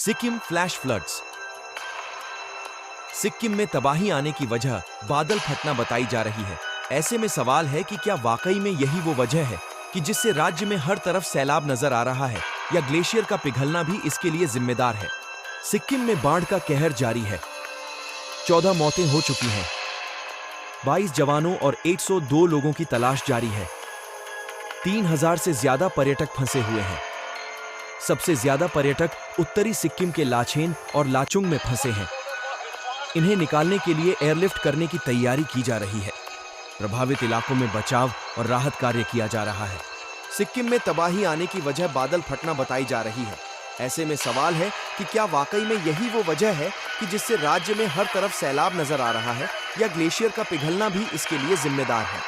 Sikkim flash floods. Sikkim में तबाही आने की वजह बादल फटना बताई जा रही है। ऐसे में सवाल है कि क्या वाकई में यही वो वजह है कि जिससे राज्य में हर तरफ सैलाब नजर आ रहा है, या ग्लेशियर का पिघलना भी इसके लिए जिम्मेदार है। सिक्किम में बाढ़ का कहर जारी है। 14 मौतें हो चुकी हैं। 22 जवानों और 102 लोगों की तलाश जारी है। 3000 से ज्यादा पर्यटक फंसे हुए हैं। सबसे ज्यादा पर्यटक उत्तरी सिक्किम के लाचेन और लाचुंग में फंसे हैं। इन्हें निकालने के लिए एयरलिफ्ट करने की तैयारी की जा रही है। प्रभावित इलाकों में बचाव और राहत कार्य किया जा रहा है। सिक्किम में तबाही आने की वजह बादल फटना बताई जा रही है। ऐसे में सवाल है कि क्या वाकई में यही वो वजह है कि जिससे राज्य में हर तरफ सैलाब नजर आ रहा है, या ग्लेशियर का पिघलना भी इसके लिए जिम्मेदार है।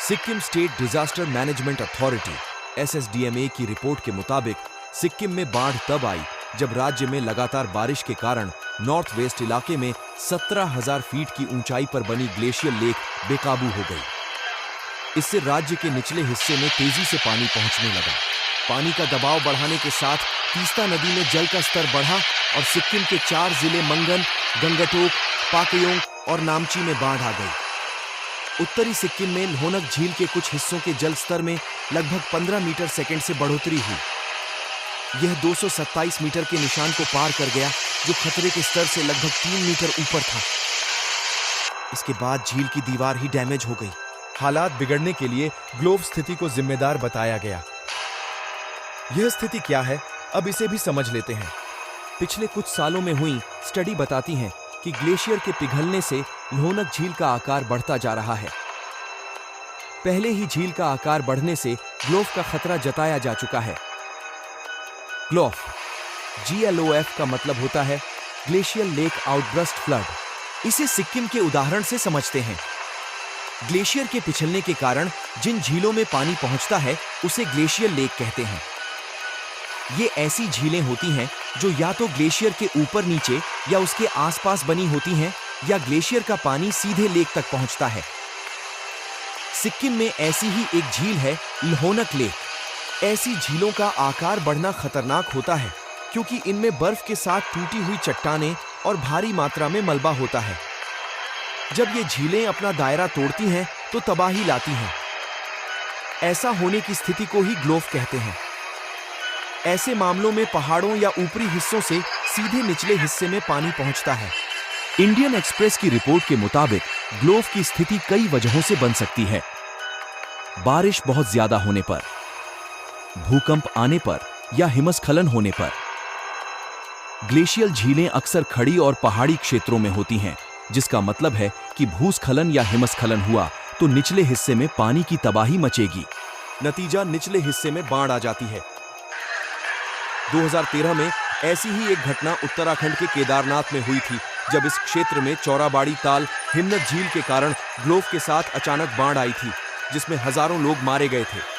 Sikkim state disaster management authority (SSDMA) की रिपोर्ट के मुताबिक सिक्किम में बाढ़ तब आई जब राज्य में लगातार बारिश के कारण नॉर्थ वेस्ट इलाके में 17,000 फीट की ऊंचाई पर बनी ग्लेशियर लेक बेकाबू हो गई। इससे राज्य के निचले हिस्से में तेजी से पानी पहुंचने लगा। पानी का दबाव बढ़ाने के साथ तीस्ता नदी में जल का स्तर बढ़ा और सिक्किम के 4 जिले मंगन, गंगटोक, पाकयोंग और नामची में बाढ़ आ गई। उत्तरी सिक्किम में लोहनक झील के कुछ हिस्सों के जल स्तर में लगभग 15 मीटर सेकंड से बढ़ोतरी हुई। यह 227 मीटर के निशान को पार कर गया, जो खतरे के स्तर से लगभग 3 मीटर ऊपर था। इसके बाद झील की दीवार ही डैमेज हो गई। हालात बिगड़ने के लिए ग्लोव स्थिति को जिम्मेदार बताया गया। यह स्थिति क्या है, अब इसे भी समझ लेते हैं। पिछले कुछ सालों में हुई स्टडी बताती हैं कि ग्लेशियर के पिघलने से लोहनक झील का आकार बढ़ता जा रहा है। पहले ही झील का आकार बढ़ने से ग्लोव का खतरा जताया जा चुका है। ग्लोफ GLOF का मतलब होता है ग्लेशियर लेक आउटब्रस्ट फ्लड। इसे सिक्किम के उदाहरण से समझते हैं। ग्लेशियर के पिछलने के कारण जिन झीलों में पानी पहुंचता है उसे ग्लेशियर लेक कहते हैं। ये ऐसी झीलें होती हैं जो या तो ग्लेशियर के ऊपर नीचे या उसके आसपास बनी होती हैं, या ग्लेशियर का पानी सीधे लेक तक पहुंचता है। सिक्किम में ऐसी ही एक झील है लोहनक लेक। ऐसी झीलों का आकार बढ़ना खतरनाक होता है क्योंकि इनमें बर्फ के साथ टूटी हुई चट्टानें और भारी मात्रा में मलबा होता है। जब ये झीलें अपना दायरा तोड़ती हैं तो तबाही लाती हैं। ऐसा होने की स्थिति को ही ग्लोफ कहते हैं। ऐसे मामलों में पहाड़ों या ऊपरी हिस्सों से सीधे निचले हिस्से में पानी पहुंचता है। इंडियन एक्सप्रेस की रिपोर्ट के मुताबिक ग्लोफ की स्थिति कई वजहों से बन सकती है। बारिश बहुत ज्यादा होने पर, भूकंप आने पर या हिमस्खलन होने पर। ग्लेशियल झीलें अक्सर खड़ी और पहाड़ी क्षेत्रों में होती हैं, जिसका मतलब है कि भूस्खलन या हिमस्खलन हुआ तो निचले हिस्से में पानी की तबाही मचेगी। नतीजा निचले हिस्से में बाढ़ आ जाती है। 2013 में ऐसी ही एक घटना उत्तराखंड के केदारनाथ में हुई थी, जब इस क्षेत्र में चौराबाड़ी ताल हिमनद झील के कारण ग्लोफ के साथ अचानक बाढ़ आई थी, जिसमें हजारों लोग मारे गए थे।